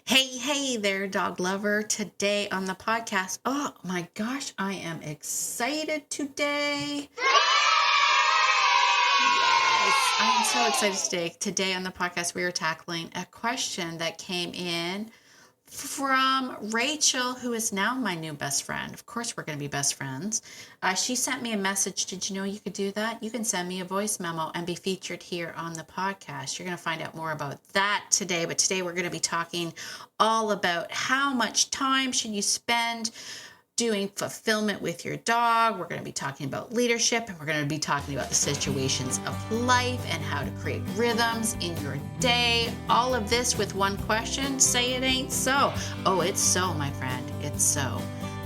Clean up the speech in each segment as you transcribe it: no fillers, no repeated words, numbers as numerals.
Hey there, dog lover. Today on the podcast, oh my gosh, I am excited today. Yes, I am so excited today. Today on the podcast, we are tackling a question that came in from Rachel, who is now my new best friend. Of course, we're going to be best friends. She sent me a message. Did you know you could do that? You can send me a voice memo and be featured here on the podcast. You're going to find out more about that today. But today we're going to be talking all about how much time should you spend doing fulfillment with your dog. We're going to be talking about leadership, and we're going to be talking about the situations of life and how to create rhythms in your day. All of this with one question. Say it ain't so. Oh, it's so, my friend. It's so.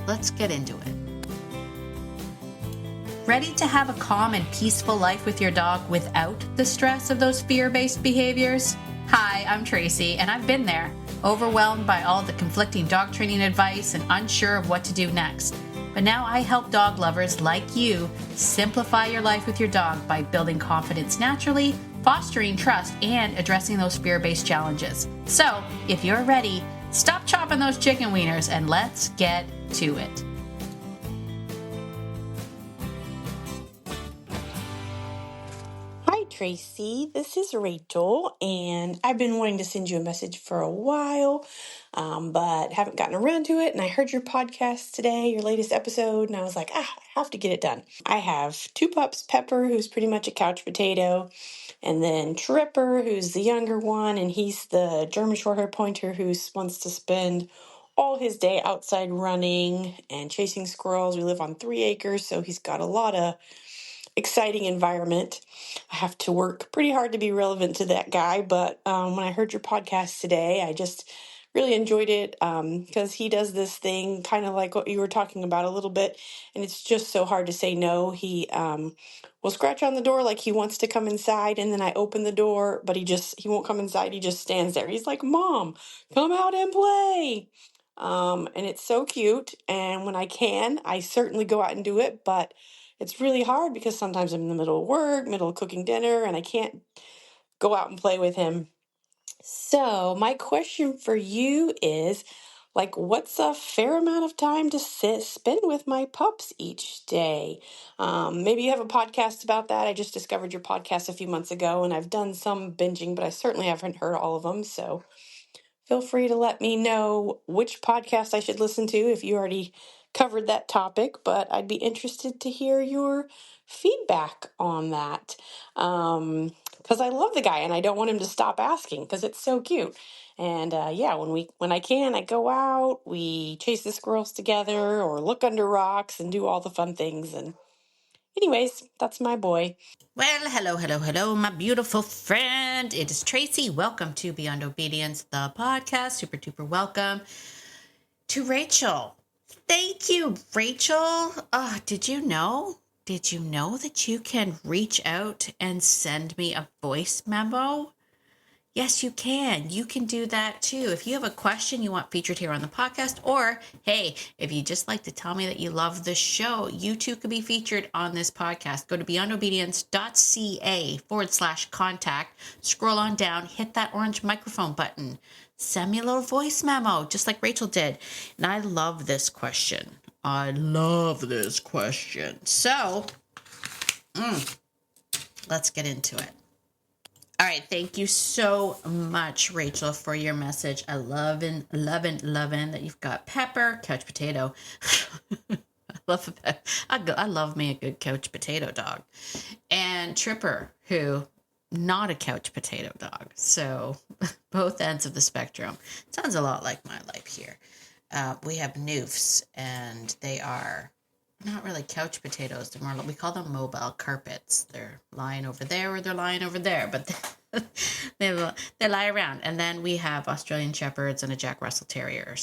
Let's get into it. Ready to have a calm and peaceful life with your dog without the stress of those fear-based behaviors? Hi, I'm Tracy, and I've been there, overwhelmed by all the conflicting dog training advice and unsure of what to do next. But now I help dog lovers like you simplify your life with your dog by building confidence naturally, fostering trust, and addressing those fear-based challenges. So, if you're ready, stop chopping those chicken wieners and let's get to it. Hi, Tracy. This is Rachel, and I've been wanting to send you a message for a while, but haven't gotten around to it. And I heard your podcast today, your latest episode, and I was like, I have to get it done. I have two pups, Pepper, who's pretty much a couch potato, and then Tripper, who's the younger one, and he's the German Shorthair Pointer who wants to spend all his day outside running and chasing squirrels. We live on 3 acres, so he's got a lot of exciting environment. I have to work pretty hard to be relevant to that guy, but when I heard your podcast today, I just really enjoyed it because he does this thing kind of like what you were talking about a little bit, and it's just so hard to say no. He will scratch on the door like he wants to come inside, and then I open the door, but he won't come inside. He just stands there. He's like, "Mom, come out and play." And it's so cute. And when I can, I certainly go out and do it, but it's really hard because sometimes I'm in the middle of work, middle of cooking dinner, and I can't go out and play with him. So, my question for you is what's a fair amount of time to spend with my pups each day? Maybe you have a podcast about that. I just discovered your podcast a few months ago, and I've done some binging, but I certainly haven't heard all of them. So, feel free to let me know which podcast I should listen to if you already covered that topic, but I'd be interested to hear your feedback on that. Because I love the guy and I don't want him to stop asking because it's so cute. And yeah, when I can, I go out, we chase the squirrels together or look under rocks and do all the fun things. And anyways, that's my boy. Well, hello, my beautiful friend. It is Tracy. Welcome to Beyond Obedience, the podcast. Super duper welcome to Rachel. Thank you, Rachel. Did you know? Did you know that you can reach out and send me a voice memo? Yes, you can. You can do that too. If you have a question you want featured here on the podcast, or hey, if you just like to tell me that you love the show, you too could be featured on this podcast. Go to beyondobedience.ca/contact, scroll on down, hit that orange microphone button, send me a little voice memo, just like Rachel did. And I love this question. So, let's get into it. All right. Thank you so much, Rachel, for your message. I loving that you've got Pepper, couch potato. I love me a good couch potato dog. And Tripper, who not a couch potato dog. So both ends of the spectrum. Sounds a lot like my life here. We have Noofs, and they are not really couch potatoes. They're more, we call them mobile carpets. They're lying over there or they're lying over there, but they lie around. And then we have Australian Shepherds and a Jack Russell Terrier,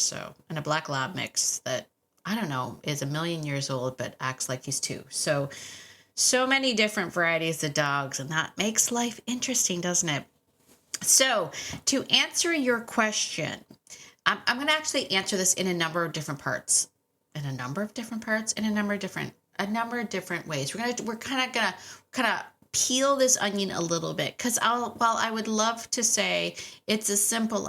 and a Black Lab mix that, I don't know, is 1,000,000 years old, but acts like he's 2. So many different varieties of dogs, and that makes life interesting, doesn't it? So to answer your question, I'm going to actually answer this in a number of different parts. In a number of different ways. We're kind of gonna peel this onion a little bit, because while I would love to say it's a simple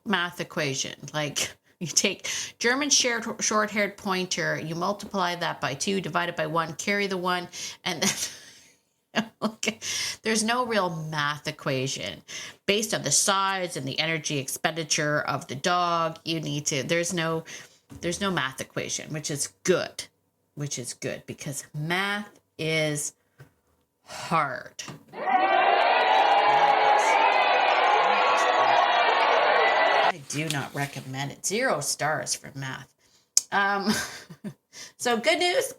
math equation. Like, you take German short-haired pointer, you multiply that by 2, divide it by 1, carry the 1, and then okay, there's no real math equation based on the size and the energy expenditure of the dog. There's no math equation, which is good, because math is hard. I do not recommend it. 0 stars for math. So good news,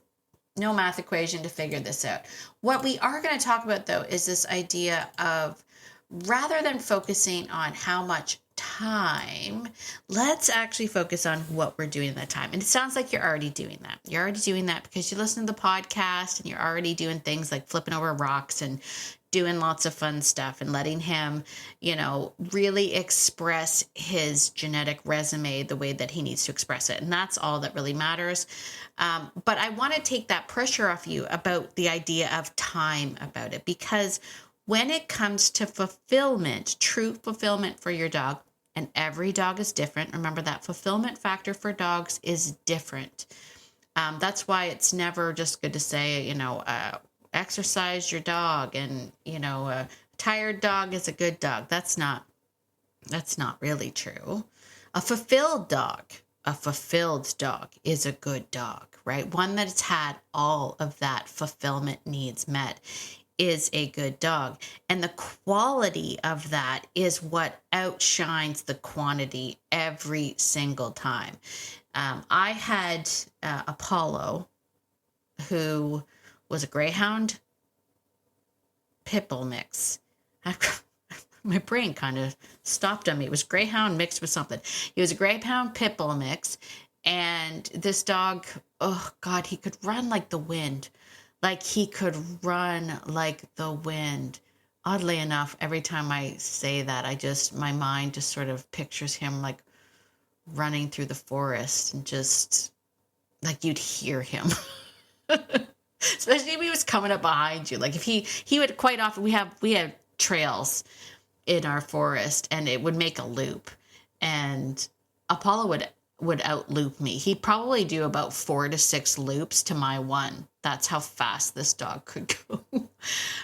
no math equation to figure this out. What we are going to talk about, though, is this idea of, rather than focusing on how much time, let's actually focus on what we're doing in that time. And it sounds like you're already doing that. You're already doing that because you listen to the podcast, and you're already doing things like flipping over rocks and doing lots of fun stuff and letting him, really express his genetic resume the way that he needs to express it. And that's all that really matters. But I want to take that pressure off you about the idea of time about it, because when it comes to fulfillment, true fulfillment for your dog, and every dog is different. Remember, that fulfillment factor for dogs is different. That's why it's never just good to say, exercise your dog, and, a tired dog is a good dog. That's not really true. A fulfilled dog is a good dog, right? One that's had all of that fulfillment needs met is a good dog. And the quality of that is what outshines the quantity every single time. I had Apollo, who was a Greyhound Pit Bull mix. My brain kind of stopped on me. It was Greyhound mixed with something. He was a Greyhound Pit Bull mix. And this dog, oh God, he could run like the wind. Oddly enough, every time I say that, my mind just sort of pictures him like running through the forest, and just like you'd hear him. Especially if he was coming up behind you. Like, if he would, quite often, we have trails in our forest, and it would make a loop, and Apollo would out loop me. He'd probably do about 4 to 6 loops to my 1. That's how fast this dog could go.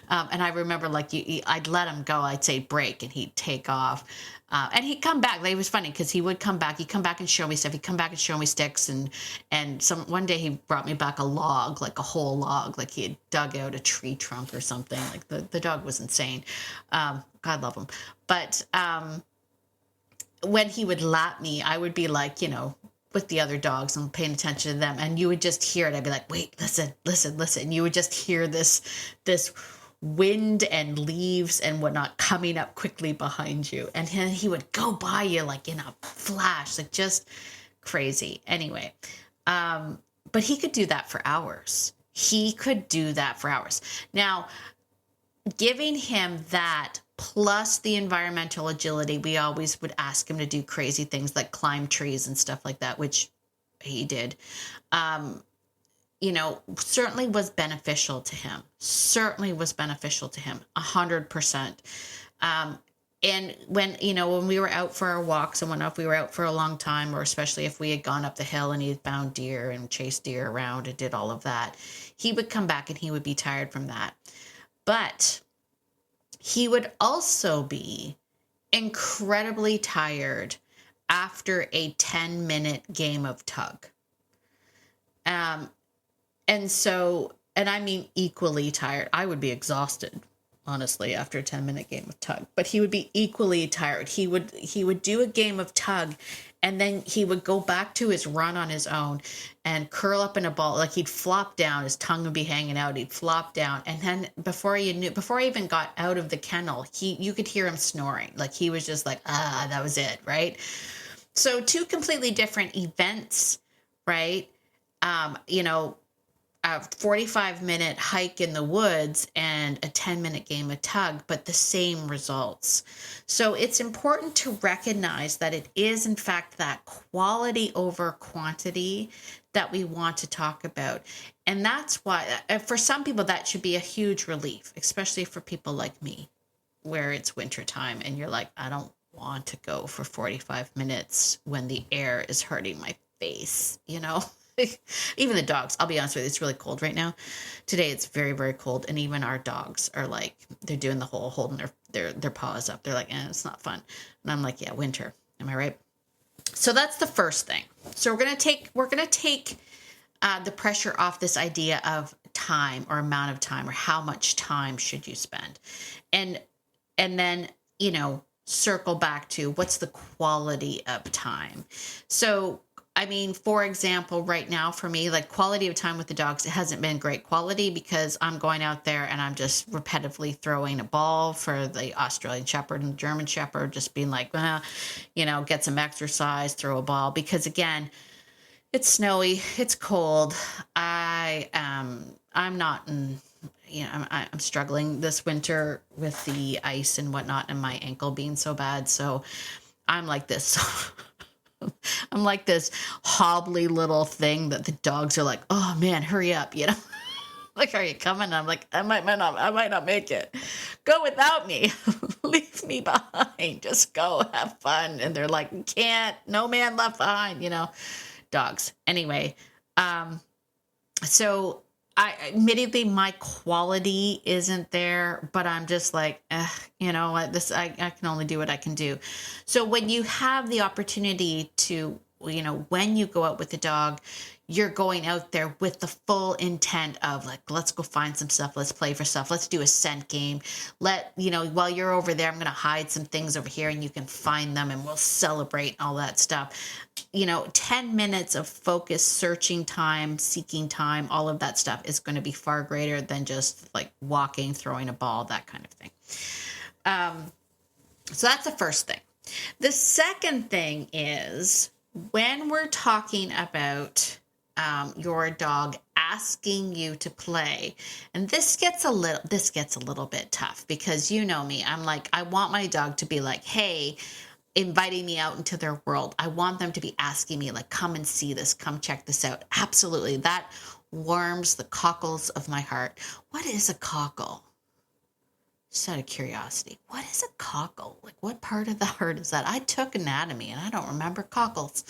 And I remember, I'd let him go. I'd say break, and he'd take off. And he'd come back. It was funny because he would come back. He'd come back and show me stuff. He'd come back and show me sticks. And one day he brought me back a log, like a whole log, like he had dug out a tree trunk or something. Like, the dog was insane. God love him. But when he would lap me, I would be like, with the other dogs and paying attention to them, and you would just hear it. I'd be like, wait, listen. And you would just hear this wind and leaves and whatnot coming up quickly behind you. And then he would go by you like in a flash, like just crazy. Anyway, but he could do that for hours. Now, giving him that plus the environmental agility, we always would ask him to do crazy things like climb trees and stuff like that, which he did, certainly was beneficial to him. 100%. And when we were out for our walks, and whatnot, if we were out for a long time, or especially if we had gone up the hill and he had found deer and chased deer around and did all of that, he would come back and he would be tired from that. But he would also be incredibly tired after a 10-minute game of tug. And I mean equally tired. I would be exhausted, honestly, after a 10-minute game of tug. But he would be equally tired. He would do a game of tug, and then he would go back to his run on his own and curl up in a ball. Like, he'd flop down, his tongue would be hanging out. He'd flop down. And then before he even got out of the kennel, you could hear him snoring. Like, he was just like, that was it. Right. So 2 completely different events, right? A 45-minute hike in the woods and a 10-minute game of tug, but the same results. So it's important to recognize that it is, in fact, that quality over quantity that we want to talk about. And that's why, for some people, that should be a huge relief, especially for people like me, where it's wintertime and you're like, I don't want to go for 45 minutes when the air is hurting my face, you know? Even the dogs, I'll be honest with you, it's really cold right now. Today it's very, very cold. And even our dogs are like, they're doing the whole holding their paws up. They're like, it's not fun. And I'm like, yeah, winter. Am I right? So that's the first thing. So we're going to take the pressure off this idea of time or amount of time or how much time should you spend. And then, circle back to what's the quality of time. So, I mean, for example, right now for me, like quality of time with the dogs, it hasn't been great quality because I'm going out there and I'm just repetitively throwing a ball for the Australian Shepherd and German Shepherd, just being like, get some exercise, throw a ball. Because again, it's snowy, it's cold. I'm not in, I'm struggling this winter with the ice and whatnot and my ankle being so bad. So I'm like this. I'm like this hobbly little thing that the dogs are like, oh man, hurry up, like, are you coming? I'm like, I might not make it. Go without me. Leave me behind. Just go have fun. And they're like, can't, no man left behind, dogs. Anyway, so admittedly, my quality isn't there, but I'm just like, I can only do what I can do. So when you have the opportunity to, when you go out with the dog, you're going out there with the full intent of like, let's go find some stuff. Let's play for stuff. Let's do a scent game. While you're over there, I'm going to hide some things over here and you can find them and we'll celebrate all that stuff. 10 minutes of focused searching time, seeking time, all of that stuff is going to be far greater than just like walking, throwing a ball, that kind of thing. So that's the first thing. The second thing is when we're talking about your dog asking you to play, and this gets a little bit tough because you know me, I'm like, I want my dog to be like, hey, inviting me out into their world. I want them to be asking me like, come and see this, come check this out. Absolutely. That warms the cockles of my heart. What is a cockle? Just out of curiosity, what is a cockle? Like, what part of the heart is that? I took anatomy and I don't remember cockles.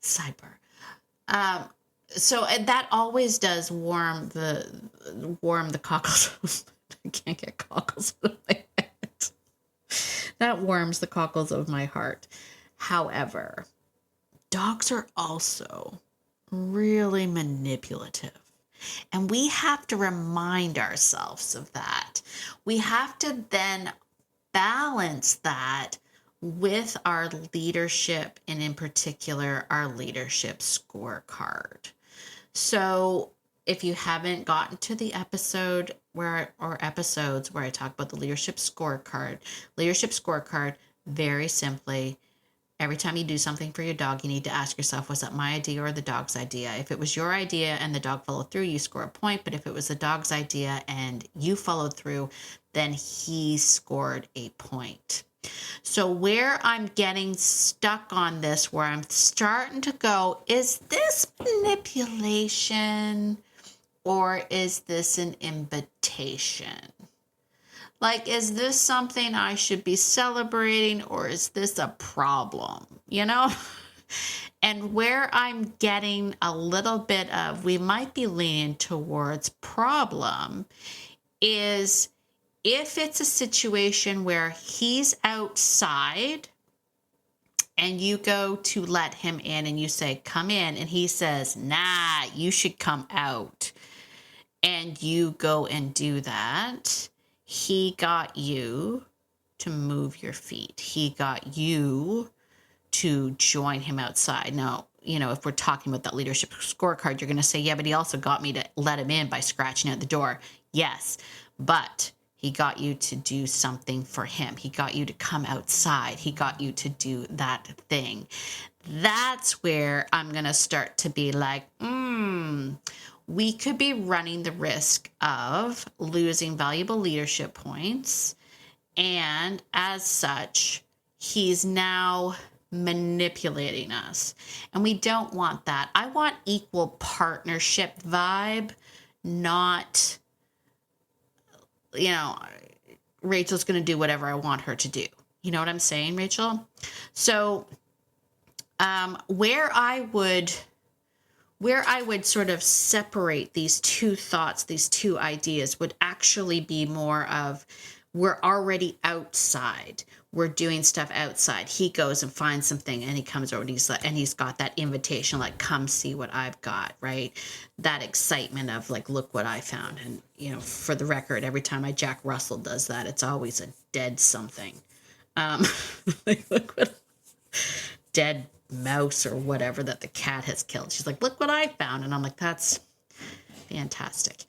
Sidebar. So that always does warm the cockles. I can't get cockles out of my head. That warms the cockles of my heart. However, dogs are also really manipulative. And we have to remind ourselves of that. We have to then balance that with our leadership, and in particular, our leadership scorecard. So if you haven't gotten to the episodes where I talk about the leadership scorecard, very simply, every time you do something for your dog, you need to ask yourself, was that my idea or the dog's idea? If it was your idea and the dog followed through, you score a point. But if it was the dog's idea and you followed through, then he scored a point. So where I'm getting stuck on this, where I'm starting to go, is this manipulation or is this an invitation? Like, is this something I should be celebrating or is this a problem? And where I'm getting a little bit of, we might be leaning towards problem, is if it's a situation where he's outside and you go to let him in and you say, come in, and he says, nah, you should come out, and you go and do that, he got you to move your feet. He got you to join him outside. Now, if we're talking about that leadership scorecard, you're going to say, yeah, but he also got me to let him in by scratching at the door. Yes, but he got you to do something for him. He got you to come outside. He got you to do that thing. That's where I'm going to start to be like, we could be running the risk of losing valuable leadership points. And as such, he's now manipulating us. And we don't want that. I want equal partnership vibe, not, you know, Rachel's going to do whatever I want her to do. You know what I'm saying, Rachel? So where I would sort of separate these two thoughts, these two ideas, would actually be more of, we're already outside. We're doing stuff outside. He goes and finds something and he comes over and he's got that invitation, like, come see what I've got, right? That excitement of like, look what I found. And, you know, for the record, every time Jack Russell does that, it's always a dead something. Like, look what, dead mouse or whatever that the cat has killed. She's like, look what I found. And I'm like, that's fantastic.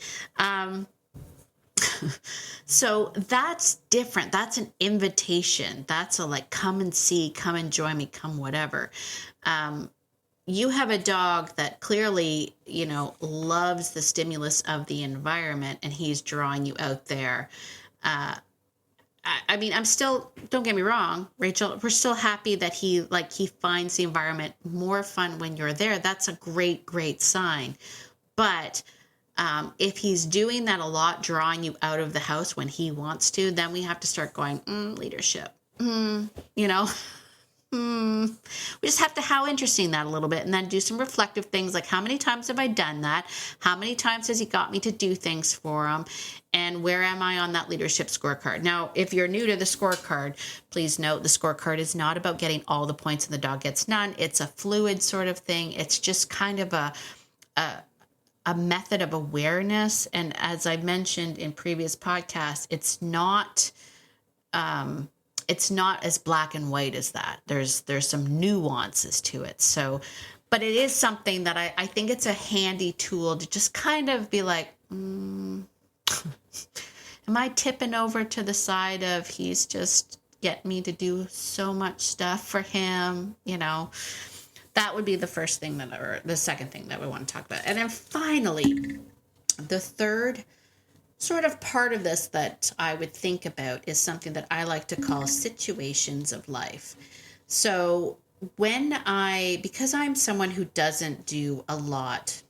So that's different. That's an invitation. That's a like, come and see, come and join me, come whatever. You have a dog that clearly, you know, loves the stimulus of the environment, and he's drawing you out there. I mean, I'm still, don't get me wrong, Rachel, we're still happy that he finds the environment more fun when you're there. That's a great, great sign. But if he's doing that a lot, drawing you out of the house when he wants to, then we have to start going, leadership, you know, we just have to how interesting that a little bit, and then do some reflective things like, how many times have I done that? How many times has he got me to do things for him? And where am I on that leadership scorecard? Now, if you're new to the scorecard, please note the scorecard is not about getting all the points and the dog gets none. It's a fluid sort of thing. It's just kind of a method of awareness. And as I mentioned in previous podcasts, it's not as black and white as that. There's some nuances to it. So, but it is something that I think it's a handy tool to just kind of be like, am I tipping over to the side of he's just getting me to do so much stuff for him? You know, that would be the first thing or the second thing that we want to talk about. And then finally, the third sort of part of this that I would think about is something that I like to call situations of life. So because I'm someone who doesn't do a lot,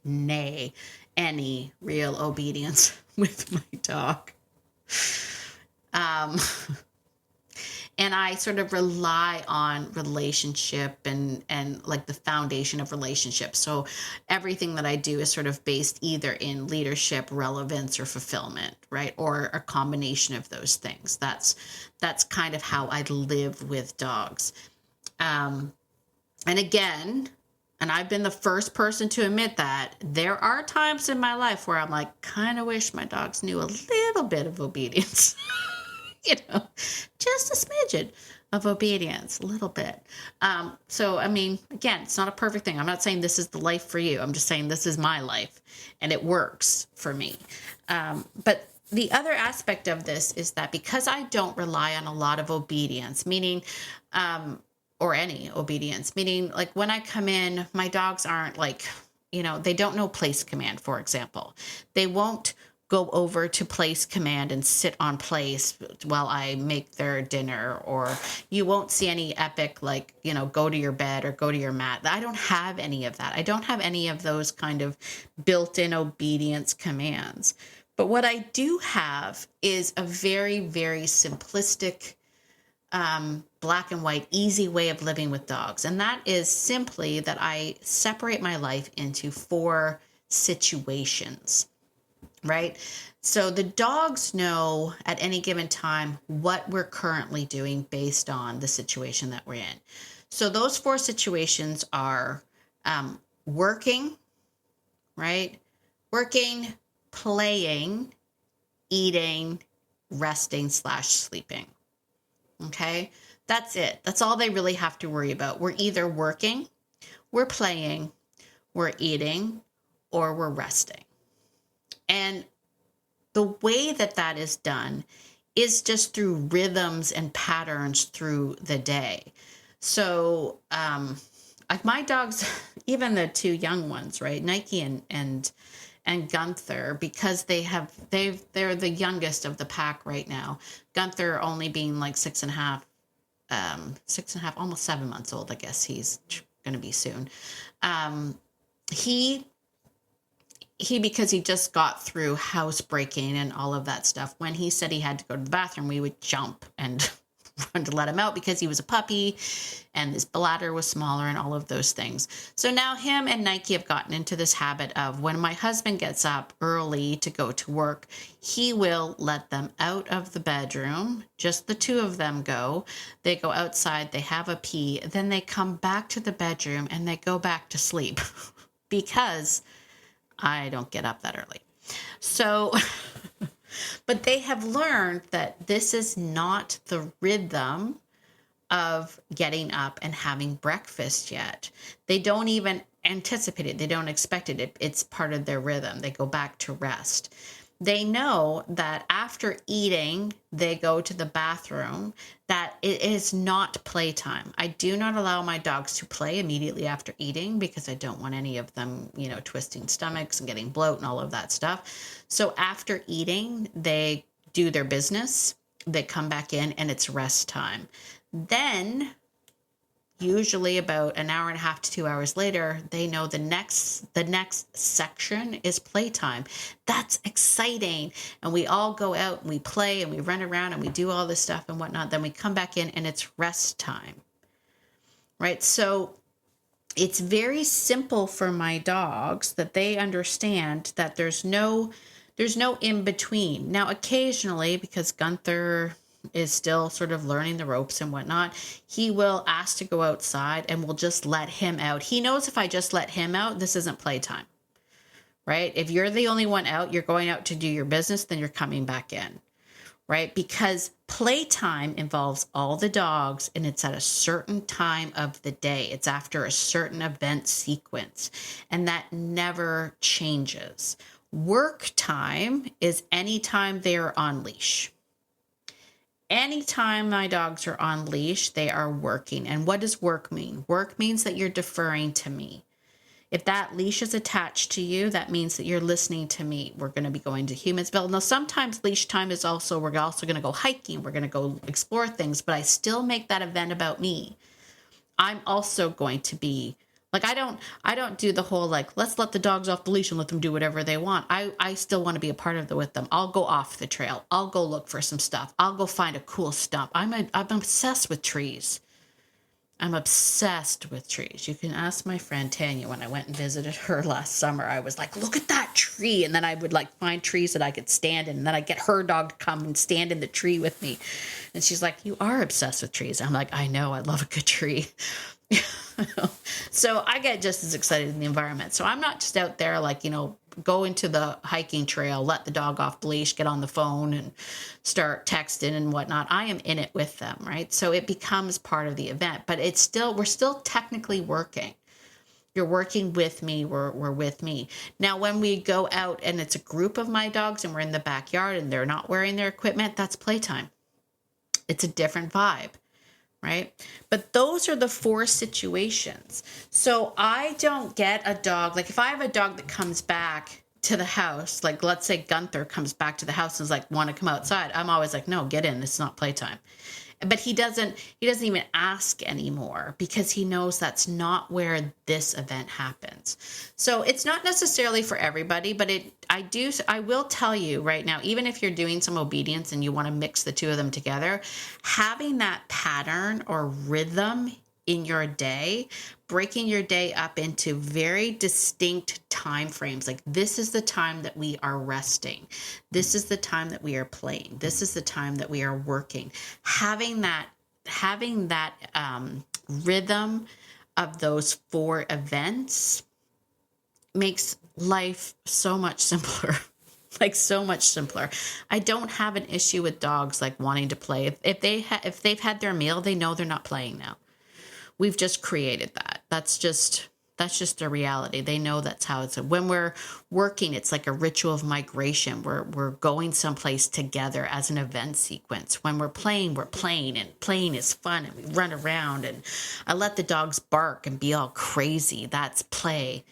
nay, any real obedience with my dog, and I sort of rely on relationship and like the foundation of relationships. So everything that I do is sort of based either in leadership, relevance, or fulfillment, right? Or a combination of those things. That's kind of how I live with dogs. And again, and I've been the first person to admit that there are times in my life where I'm like, kind of wish my dogs knew a little bit of obedience. You know, just a smidgen of obedience, a little bit. So, I mean, again, it's not a perfect thing. I'm not saying this is the life for you. I'm just saying this is my life and it works for me. But the other aspect of this is that because I don't rely on a lot of obedience, meaning, or any obedience, meaning like when I come in, my dogs aren't like, you know, they don't know place command, for example. They won't go over to place command and sit on place while I make their dinner, or you won't see any epic, like, you know, go to your bed or go to your mat. I don't have any of that. I don't have any of those kind of built-in obedience commands. But what I do have is a very, very simplistic, black and white, easy way of living with dogs. And that is simply that I separate my life into 4 situations. Right? So the dogs know at any given time what we're currently doing based on the situation that we're in. So those 4 situations are working, right? Working, playing, eating, resting / sleeping. Okay? That's it. That's all they really have to worry about. We're either working, we're playing, we're eating, or we're resting. And the way that is done is just through rhythms and patterns through the day. So, like my dogs, even the 2 young ones, right? Nike and Gunther, because they're the youngest of the pack right now. Gunther only being like 6.5 6.5, almost 7 months old. I guess he's going to be soon. He because he just got through housebreaking and all of that stuff. When he said he had to go to the bathroom, we would jump and run to let him out because he was a puppy and his bladder was smaller and all of those things. So now him and Nike have gotten into this habit of when my husband gets up early to go to work, he will let them out of the bedroom. Just the two of them go. They go outside, they have a pee, then they come back to the bedroom and they go back to sleep because I don't get up that early. So, but they have learned that this is not the rhythm of getting up and having breakfast yet. They don't even anticipate it. They don't expect it. It's part of their rhythm. They go back to rest. They know that after eating, they go to the bathroom, that it is not playtime. I do not allow my dogs to play immediately after eating because I don't want any of them, twisting stomachs and getting bloat and all of that stuff. So after eating, they do their business, they come back in and it's rest time. Then usually about an hour and a half to 2 hours later, they know the next section is playtime. That's exciting. And we all go out and we play and we run around and we do all this stuff and whatnot. Then we come back in and it's rest time, right? So it's very simple for my dogs that they understand that there's no in between. Now, occasionally, because Gunther is still sort of learning the ropes and whatnot, he will ask to go outside and we'll just let him out. He knows if I just let him out, this isn't playtime, right? If you're the only one out, you're going out to do your business, then you're coming back in, right? Because playtime involves all the dogs and it's at a certain time of the day. It's after a certain event sequence and that never changes. Work time is anytime they're on leash. Anytime my dogs are on leash, they are working. And what does work mean? Work means that you're deferring to me. If that leash is attached to you, that means that you're listening to me. We're going to be going to Humansville. Now, sometimes leash time is also, we're also going to go hiking. We're going to go explore things, but I still make that event about me. I'm also going to be like, I don't do the whole, let's let the dogs off the leash and let them do whatever they want. I still want to be a part of it with them. I'll go off the trail. I'll go look for some stuff. I'll go find a cool stump. I'm obsessed with trees. I'm obsessed with trees. You can ask my friend Tanya. When I went and visited her last summer, I was like, look at that tree. And then I would find trees that I could stand in. And then I'd get her dog to come and stand in the tree with me. And she's like, you are obsessed with trees. I'm like, I know, I love a good tree. So I get just as excited in the environment. So I'm not just out there go into the hiking trail, let the dog off the leash, get on the phone and start texting and whatnot. I am in it with them, right? So it becomes part of the event, but we're still technically working. You're working with me. We're with me. Now, when we go out and it's a group of my dogs and we're in the backyard and they're not wearing their equipment, that's playtime. It's a different vibe. Right? But those are the 4 situations. So I don't get a dog. If I have a dog that comes back to the house, let's say Gunther comes back to the house and is want to come outside. I'm always like, no, get in. It's not playtime. But he doesn't even ask anymore because he knows that's not where this event happens. So it's not necessarily for everybody, but I will tell you right now, even if you're doing some obedience and you want to mix the two of them together, having that pattern or rhythm in your day, breaking your day up into very distinct time frames. This is the time that we are resting. This is the time that we are playing. This is the time that we are working. Having that rhythm of those 4 events makes life so much simpler. So much simpler. I don't have an issue with dogs wanting to play. If they've had their meal, they know they're not playing now. We've just created that. That's just the reality. They know that's how it's. When we're working, it's like a ritual of migration. We're going someplace together as an event sequence. When we're playing, and playing is fun, and we run around, and I let the dogs bark and be all crazy. That's play.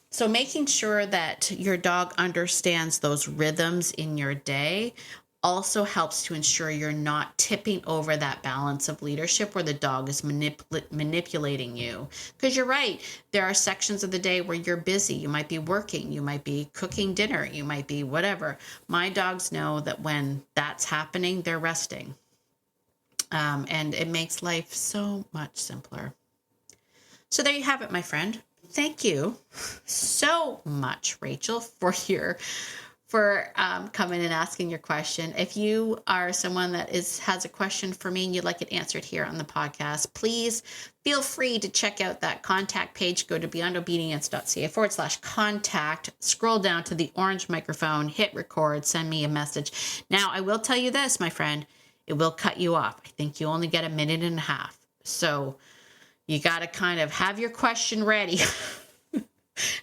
So making sure that your dog understands those rhythms in your day also helps to ensure you're not tipping over that balance of leadership where the dog is manipulating you. Because you're right, there are sections of the day where you're busy. You might be working, you might be cooking dinner, you might be whatever. My dogs know that when that's happening, they're resting. And it makes life so much simpler. So there you have it, my friend. Thank you so much, Rachel, for coming and asking your question. If you are someone that has a question for me and you'd like it answered here on the podcast, please feel free to check out that contact page. Go to beyondobedience.ca/contact, scroll down to the orange microphone, hit record, send me a message. Now, I will tell you this, my friend, it will cut you off. I think you only get a minute and a half. So you got to kind of have your question ready.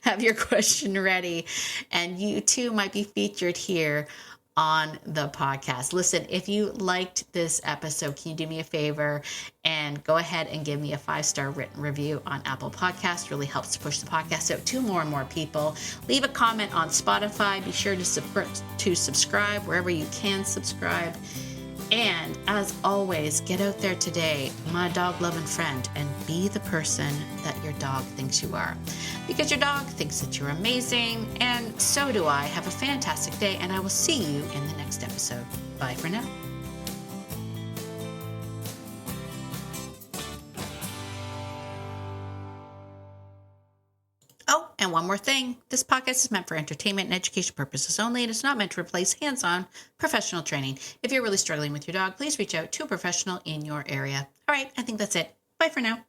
Have your question ready, and you too might be featured here on the podcast. Listen, if you liked this episode, can you do me a favor and go ahead and give me a 5-star written review on Apple Podcasts? Really helps to push the podcast out to more and more people. Leave a comment on Spotify. Be sure to subscribe wherever you can subscribe. And as always, get out there today, my dog-loving friend, and be the person that your dog thinks you are. Because your dog thinks that you're amazing, and so do I. Have a fantastic day, and I will see you in the next episode. Bye for now. Oh, and one more thing. This podcast is meant for entertainment and education purposes only. It is not meant to replace hands-on professional training. If you're really struggling with your dog, please reach out to a professional in your area. All right, I think that's it. Bye for now.